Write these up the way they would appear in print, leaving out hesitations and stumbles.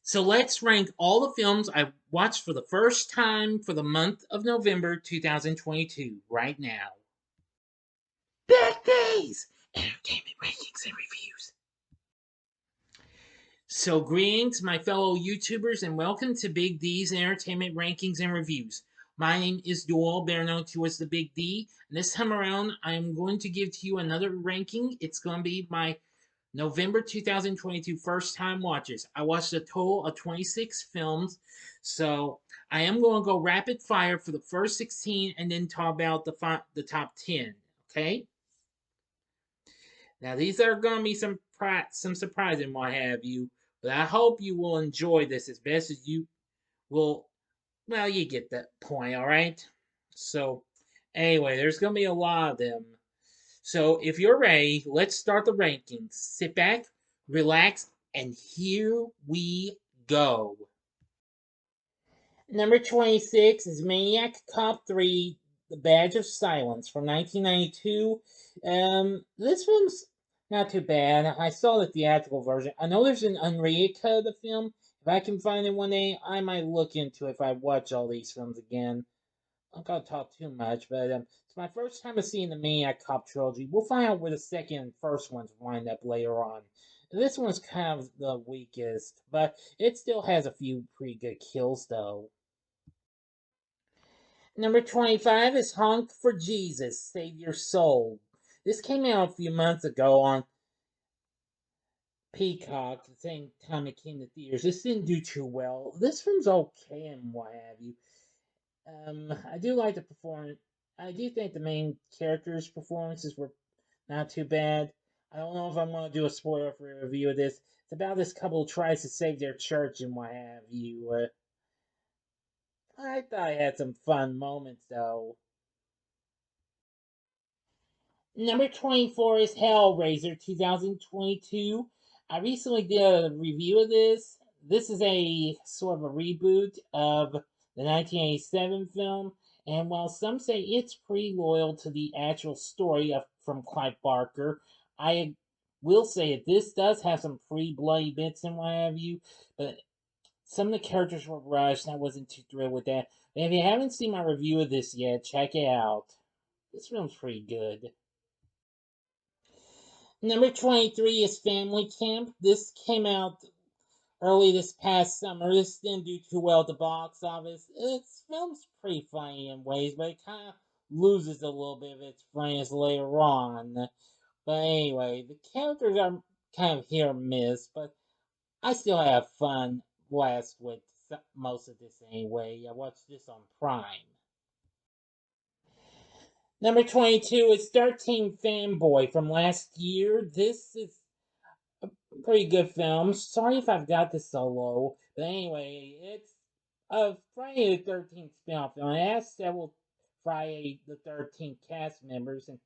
So let's rank all the films I watched for the first time for the month of November 2022 right now. Big D's Entertainment Rankings and Reviews. So, greetings, my fellow YouTubers, and welcome to Big D's Entertainment Rankings and Reviews. My name is Doyle, better known to as the Big D, and this time around, I'm going to give to you another ranking. It's going to be my November 2022 first time watches. I watched a total of 26 films, so I am going to go rapid fire for the first 16 and then talk about the top 10. Okay? Now these are going to be some surprising what have you, but I hope you will enjoy this as best as you will. Well, you get that point, all right? So, anyway, there's going to be a lot of them. So, if you're ready, let's start the rankings. Sit back, relax, and here we go. Number 26 is Maniac Cop 3 The Badge of Silence from 1992. This one's not too bad. I saw the theatrical version. I know there's an unrated cut of the film. If I can find it one day, I might look into it if I watch all these films again. I'm not gonna talk too much, but it's my first time of seeing the Maniac Cop trilogy. We'll find out where the second and first ones wind up later on. This one's kind of the weakest, but it still has a few pretty good kills, though. Number 25 is Honk for Jesus, Save Your Soul. This came out a few months ago on Peacock, the same time it came to theaters. This didn't do too well. This film's okay and what have you. I do like the performance. I do think the main characters' performances were not too bad. I don't know if I'm going to do a spoiler for a review of this. It's about this couple who tries to save their church and what have you. I thought I had some fun moments though. Number 24 is Hellraiser 2022. I recently did a review of this. This is a sort of a reboot of the 1987 film, and while some say it's pretty loyal to the actual story from Clive Barker, I will say that this does have some pretty bloody bits and what have you, but some of the characters were rushed, and I wasn't too thrilled with that. And if you haven't seen my review of this yet, check it out. This film's pretty good. Number 23 is Family Camp. This came out early this past summer. This didn't do too well at the box office. This film's pretty funny in ways, but it kind of loses a little bit of its funniness later on. But anyway, the characters are kind of hit or miss, but I still have fun blast with most of this anyway. I watched this on Prime. Number 22 is 13 Fanboy from last year. This is a pretty good film. Sorry if I've got this so low, but anyway, it's a Friday the 13th spin-off film. It has several Friday the 13th cast members and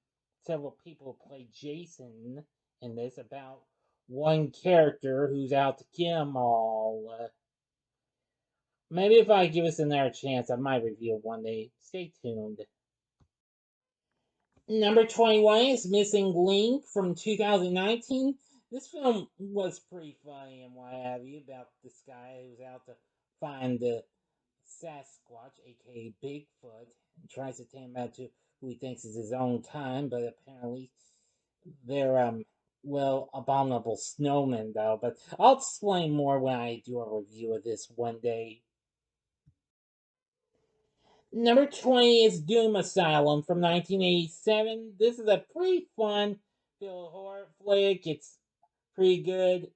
several people who play Jason in this about one character who's out to kill them all. Maybe if I give us another chance, I might review it one day. Stay tuned. Number 21 is Missing Link from 2019. This film was pretty funny and what have you about this guy who's out to find the Sasquatch, aka Bigfoot, and tries to take him out to who he thinks is his own kind, but apparently they're, well, abominable snowmen, though. But I'll explain more when I do a review of this one day. Number 20 is Doom Asylum from 1987. This is a pretty fun feel horror flick. It's pretty good.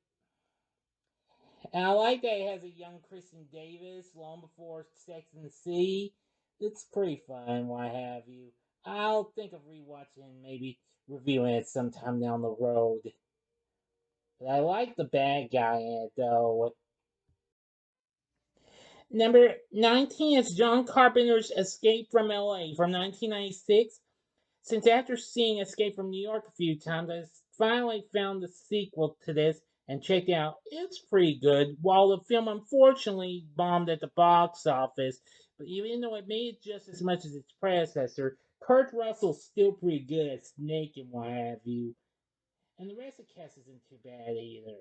And I like that it has a young Kristen Davis long before Sex and the City. It's pretty fun, what have you. I'll think of rewatching and maybe reviewing it sometime down the road. But I like the bad guy in it, though. Number 19 is John Carpenter's Escape from LA from 1996. Since after seeing Escape from New York a few times, I finally found the sequel to this and checked it out. It's pretty good. While the film unfortunately bombed at the box office, but even though it made just as much as its predecessor, Kurt Russell's still pretty good as Snake and what have you. And the rest of the cast isn't too bad either.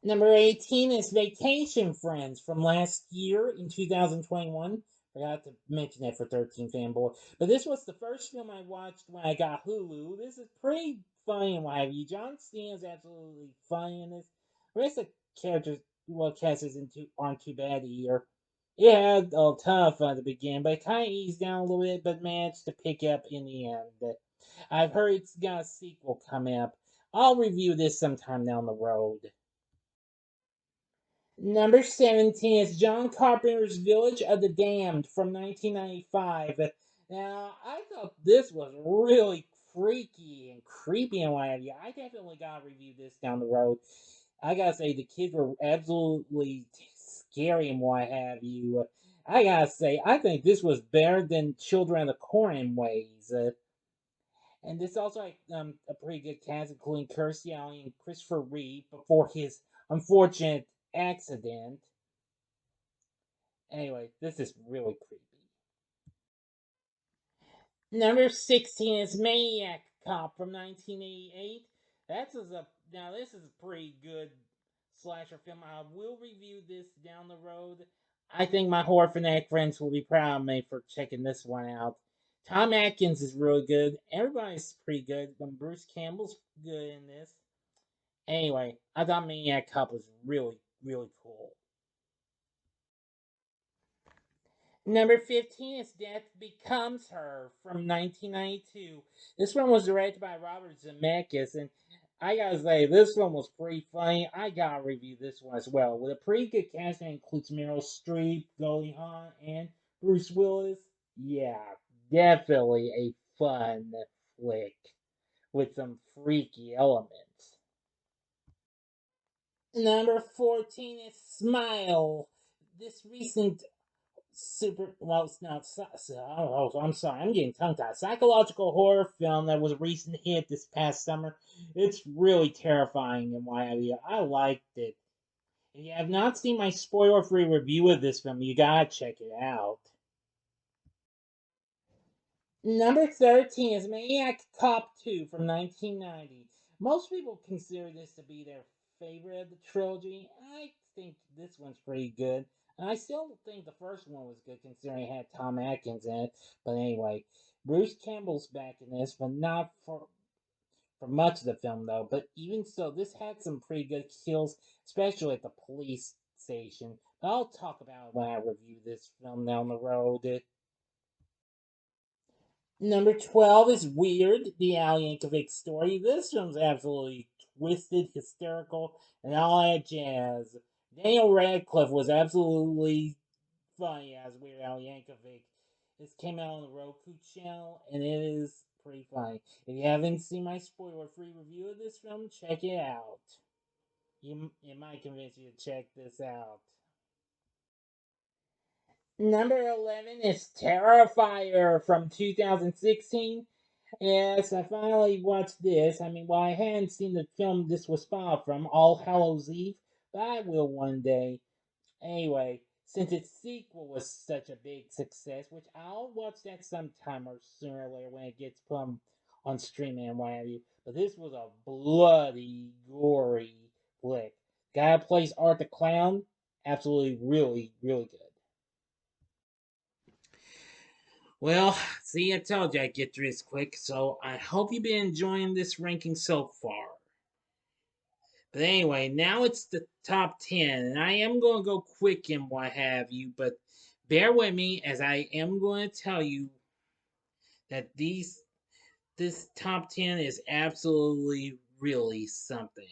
Number 18 is Vacation Friends from last year in 2021. Forgot to mention that for 13 Fanboy. But this was the first film I watched when I got Hulu. This is pretty funny and what have you. John Cena is absolutely funny in this. The rest of the characters, well, cast aren't too bad either. It had a ton of fun at the beginning, but it kind of eased down a little bit, but managed to pick up in the end. I've heard it's got a sequel coming up. I'll review this sometime down the road. Number 17 is John Carpenter's Village of the Damned from 1995. Now, I thought this was really freaky and creepy and what have you. I definitely gotta review this down the road. I gotta say, the kids were absolutely scary and what have you. I gotta say, I think this was better than Children of the Corn in ways. And this also had a pretty good cast, including Kirstie Alley and Christopher Reeve before his unfortunate accident. Anyway, this is really creepy. Number 16 is Maniac Cop from 1988. This is a pretty good slasher film. I will review this down the road. I think my horror fanatic friends will be proud of me for checking this one out. Tom Atkins is really good. Everybody's pretty good. Bruce Campbell's good in this. Anyway, I thought Maniac Cop was really, really cool. Number 15 is Death Becomes Her from 1992. This one was directed by Robert Zemeckis, and I gotta say, this one was pretty funny. I gotta review this one as well. With a pretty good cast that includes Meryl Streep, Goldie Hawn, and Bruce Willis. Yeah, definitely a fun flick with some freaky elements. Number 14 is Smile. This recent super well it's not oh, I'm sorry, I'm getting tongue tied. Psychological horror film that was a recent hit this past summer. It's really terrifying and why I liked it. If you have not seen my spoiler free review of this film, you gotta check it out. Number 13 is Maniac Cop 2 from 1990. Most people consider this to be their favorite of the trilogy. I think this one's pretty good. And I still think the first one was good considering it had Tom Atkins in it. But anyway, Bruce Campbell's back in this, but not for much of the film though. But even so, this had some pretty good kills, especially at the police station. But I'll talk about it when I review this film down the road. Number 12 is Weird, the Al Yankovic story. This film's absolutely twisted, hysterical, and all that jazz. Daniel Radcliffe was absolutely funny as Weird Al Yankovic. This came out on the Roku channel, and it is pretty funny. If you haven't seen my spoiler-free review of this film, check it out. It might convince you to check this out. Number 11 is Terrifier from 2016. Yes, I finally watched this. I mean, well, I hadn't seen the film this was spawned from, All Hallows Eve, but I will one day. Anyway, since its sequel was such a big success, which I'll watch that sometime or sooner or later when it gets put on streaming and what have you. But this was a bloody, gory flick. Guy who plays Art the Clown, absolutely, really, really good. Well, see, I told you I'd get through this quick, so I hope you've been enjoying this ranking so far. But anyway, now it's the top 10, and I am going to go quick and what have you, but bear with me as I am going to tell you that this top 10 is absolutely really something.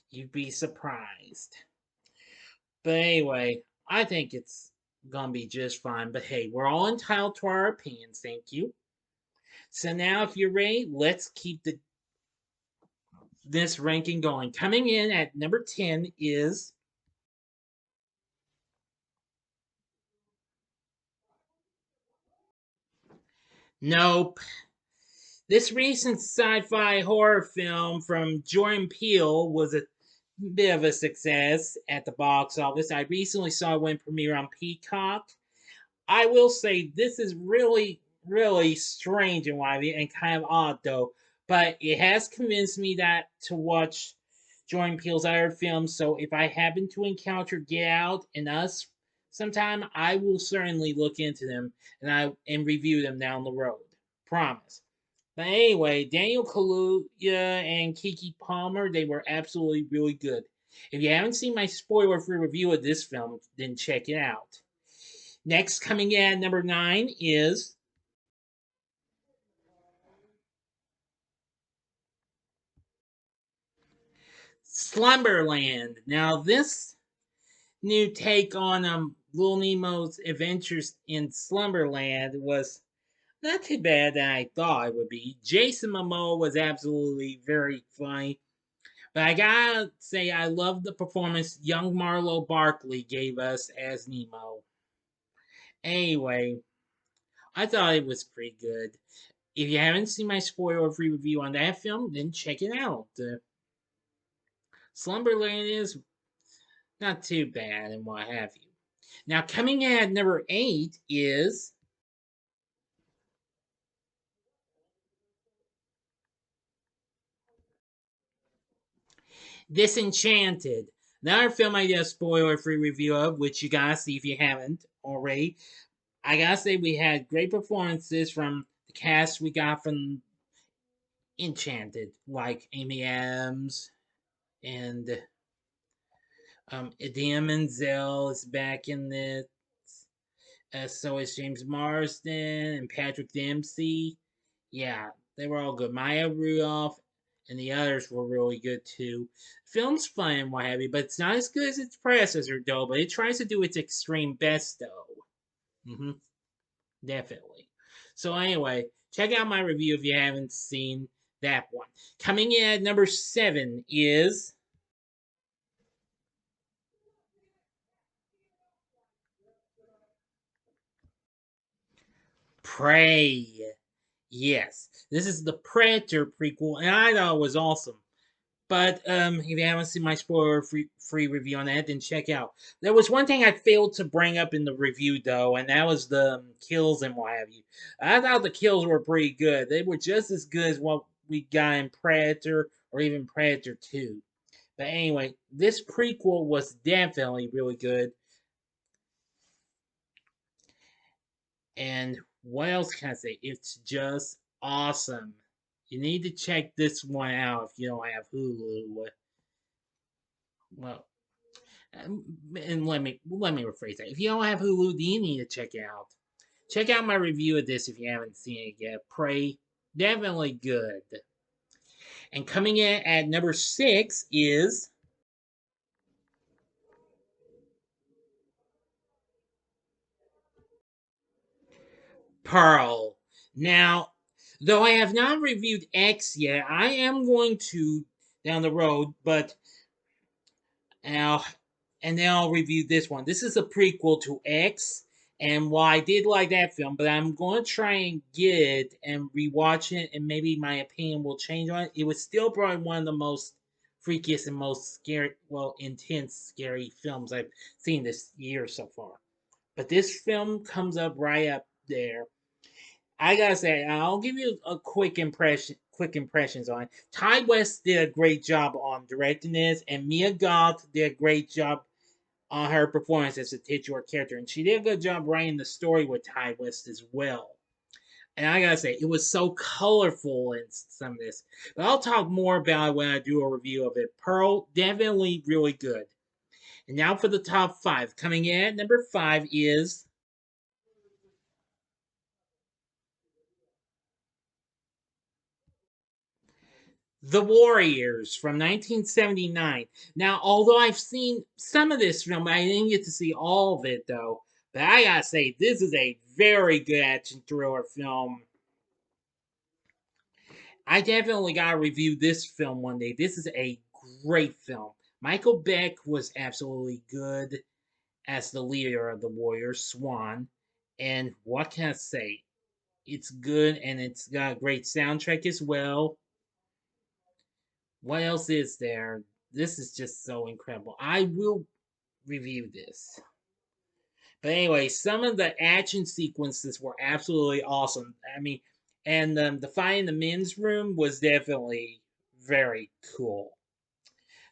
You'd be surprised. But anyway, I think it's going to be just fine. But hey, we're all entitled to our opinions, thank you. So now, if you're ready, let's keep this ranking going. Coming in at number 10 is Nope. This recent sci-fi horror film from Jordan Peele was a bit of a success at the box office. I recently saw it when premiere on Peacock. I will say this is really, really strange and wily and kind of odd though, but it has convinced me that to watch Jordan Peele's other films. So if I happen to encounter Get Out and Us sometime, I will certainly look into them and review them down the road. Promise. But anyway, Daniel Kaluuya and Keke Palmer, they were absolutely really good. If you haven't seen my spoiler-free review of this film, then check it out. Next, coming in at number 9 is Slumberland. Now, this new take on Little Nemo's adventures in Slumberland was not too bad than I thought it would be. Jason Momoa was absolutely very funny. But I gotta say, I love the performance young Marlo Barkley gave us as Nemo. Anyway, I thought it was pretty good. If you haven't seen my spoiler-free review on that film, then check it out. Slumberland is not too bad and what have you. Now, coming in at number 8 is Disenchanted. Another film I did a spoiler-free review of, which you gotta see if you haven't already. I gotta say, we had great performances from the cast we got from Enchanted, like Amy Adams and Idina Menzel is back in this. So is James Marsden and Patrick Dempsey. Yeah, they were all good. Maya Rudolph and the others were really good too. Film's fun and what have you, but it's not as good as its predecessor, though. But it tries to do its extreme best, though. Mm-hmm. Definitely. So anyway, check out my review if you haven't seen that one. Coming in at number 7 is Prey. Yes, this is the Predator prequel, and I thought it was awesome. But if you haven't seen my spoiler-free review on that, then check out. There was one thing I failed to bring up in the review, though, and that was the kills and what have you. I thought the kills were pretty good. They were just as good as what we got in Predator or even Predator 2. But anyway, this prequel was definitely really good. And what else can I say? It's just awesome. You need to check this one out if you don't have Hulu. Well, and let me rephrase that. If you don't have Hulu, you need to check it out. Check out my review of this if you haven't seen it yet. Prey, definitely good. And coming in at number 6 is Pearl. Now, though I have not reviewed X yet, I am going to down the road, but now and then I'll review this one. This is a prequel to X, and while I did like that film, but I'm going to try and get it and rewatch it, and maybe my opinion will change on it. It was still probably one of the most freakiest and most scary, well, intense, scary films I've seen this year so far. But this film comes up right up there. I gotta say, I'll give you a quick impressions on it. Ty West did a great job on directing this, and Mia Goth did a great job on her performance as a titular character, and she did a good job writing the story with Ty West as well. And I gotta say, it was so colorful in some of this. But I'll talk more about it when I do a review of it. Pearl, definitely really good. And now for the top 5. Coming in at number 5 is The Warriors from 1979. Now, although I've seen some of this film, I didn't get to see all of it though. But I gotta say, this is a very good action thriller film. I definitely gotta review this film one day. This is a great film. Michael Beck was absolutely good as the leader of the Warriors, Swan. And what can I say? It's good and it's got a great soundtrack as well. What else is there? This is just so incredible. I will review this. But anyway, some of the action sequences were absolutely awesome. I mean, and the fight in the men's room was definitely very cool.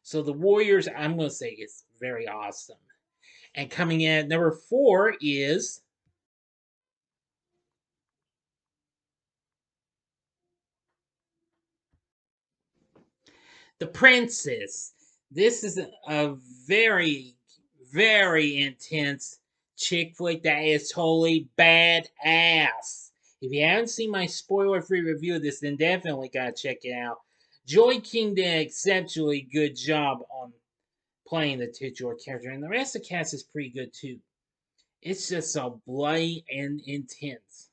So the Warriors, I'm going to say, is very awesome. And coming in at number 4 is The Princess. This is a very, very intense chick flick that is totally badass. If you haven't seen my spoiler-free review of this, then definitely gotta check it out. Joy King did an exceptionally good job on playing the titular character, and the rest of the cast is pretty good too. It's just so bloody and intense.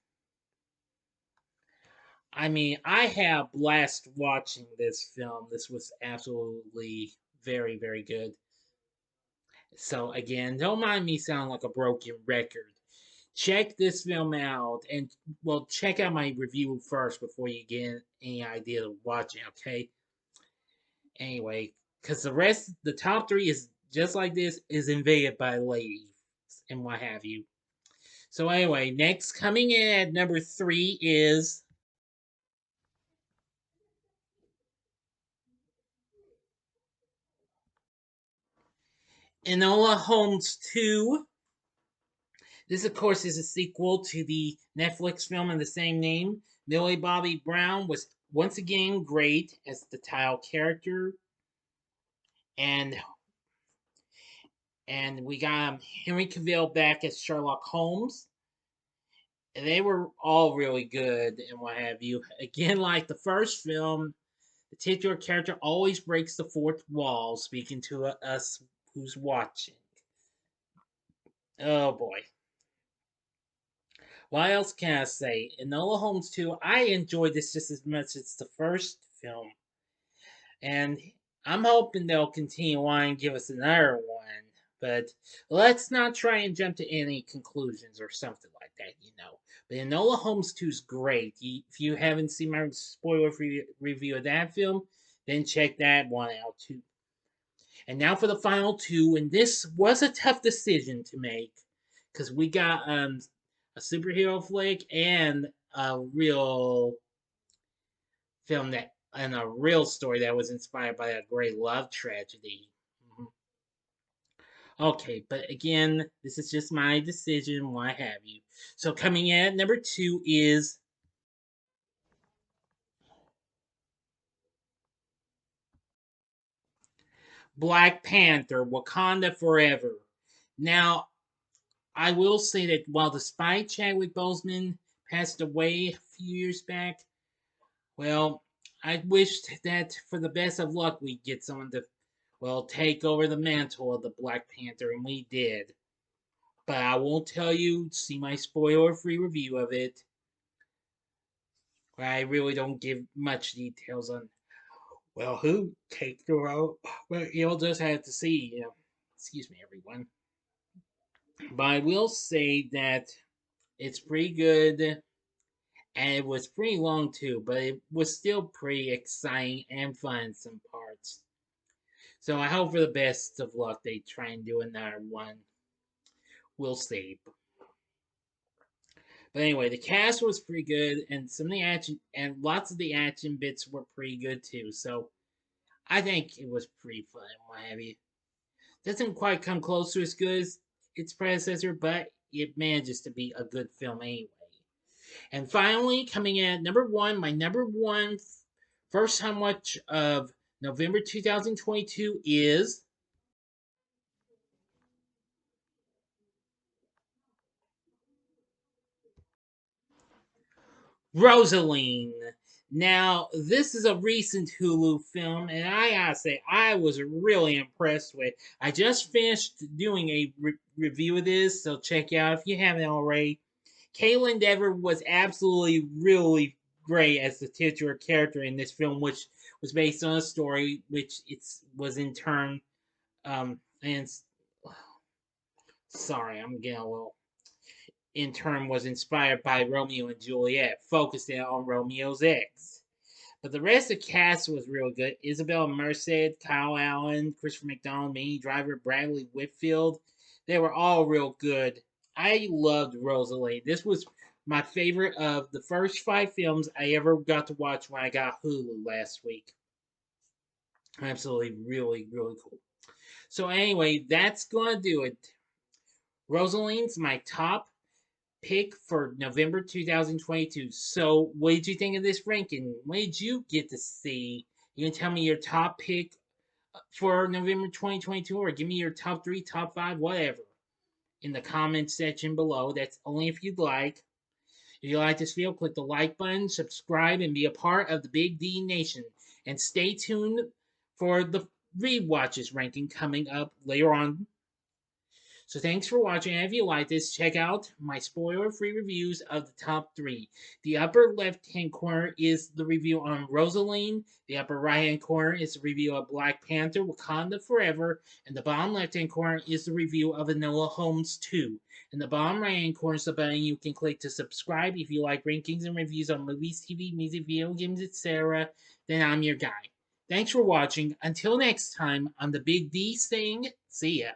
I mean, I have blast watching this film. This was absolutely very, very good. So again, don't mind me sounding like a broken record. Check this film out, and well, check out my review first before you get any idea of watching. Okay. Anyway, because the top three is just like this, is invaded by ladies and what have you. So anyway, next coming in at number 3 is Enola Holmes 2. This, of course, is a sequel to the Netflix film of the same name. Millie Bobby Brown was once again great as the title character, and we got Henry Cavill back as Sherlock Holmes. And they were all really good and what have you. Again, like the first film, the titular character always breaks the fourth wall, speaking to us who's watching. Oh boy. What else can I say? Enola Holmes 2, I enjoyed this just as much as the first film. And I'm hoping they'll continue on and give us another one. But let's not try and jump to any conclusions or something like that. But Enola Holmes 2 is great. If you haven't seen my spoiler-free review of that film, then check that one out too. And now for the final two, and this was a tough decision to make because we got a superhero flick and a real film that and a real story that was inspired by a great love tragedy. Mhm. Okay, but again, this is just my decision, why have you. So coming in at number 2 is Black Panther, Wakanda Forever. Now, I will say that while despite Chadwick Boseman passed away a few years back, well, I wished that for the best of luck we'd get someone to, well, take over the mantle of the Black Panther, and we did. But I won't tell you, see my spoiler free review of it. Where I really don't give much details on, well, who take the role. Well, you'll just have to see. Excuse me, everyone. But I will say that it's pretty good, and it was pretty long too, but it was still pretty exciting and fun in some parts. So I hope for the best of luck they try and do another one. We'll see. But anyway, the cast was pretty good, and some of the action and lots of the action bits were pretty good too. So I think it was pretty fun. What have you? Doesn't quite come close to as good as its predecessor, but it manages to be a good film anyway. And finally, coming in at number 1, my number 1 first time watch of November 2022 is Rosaline. Now, this is a recent Hulu film, and I gotta say, I was really impressed with. I just finished doing a review of this, so check it out if you haven't already. Kaitlyn Dever was absolutely really great as the titular character in this film, which was based on a story which was in turn and sorry, I'm getting a little in turn was inspired by Romeo and Juliet, focusing on Romeo's ex. But the rest of the cast was real good. Isabel Merced, Kyle Allen, Christopher McDonald, Minnie Driver, Bradley Whitfield. They were all real good. I loved Rosalie. This was my favorite of the first 5 films I ever got to watch when I got Hulu last week. Absolutely, really, really cool. So anyway, that's gonna do it. Rosaline's my top pick for November 2022. So what did you think of this ranking? What did you get to see? You can tell me your top pick for November 2022, or give me your top three, top five, whatever, in the comment section below. That's only if you'd like. If you like this video, click the like button, subscribe, and be a part of the Big D Nation. And stay tuned for the rewatches ranking coming up later on. So thanks for watching, and if you like this, check out my spoiler-free reviews of the top three. The upper left-hand corner is the review on Rosaline, the upper right-hand corner is the review of Black Panther Wakanda Forever, and the bottom left-hand corner is the review of Enola Holmes 2. In the bottom right-hand corner is the button you can click to subscribe if you like rankings and reviews on movies, TV, music, video games, etc. Then I'm your guy. Thanks for watching. Until next time, I'm the Big D saying, see ya.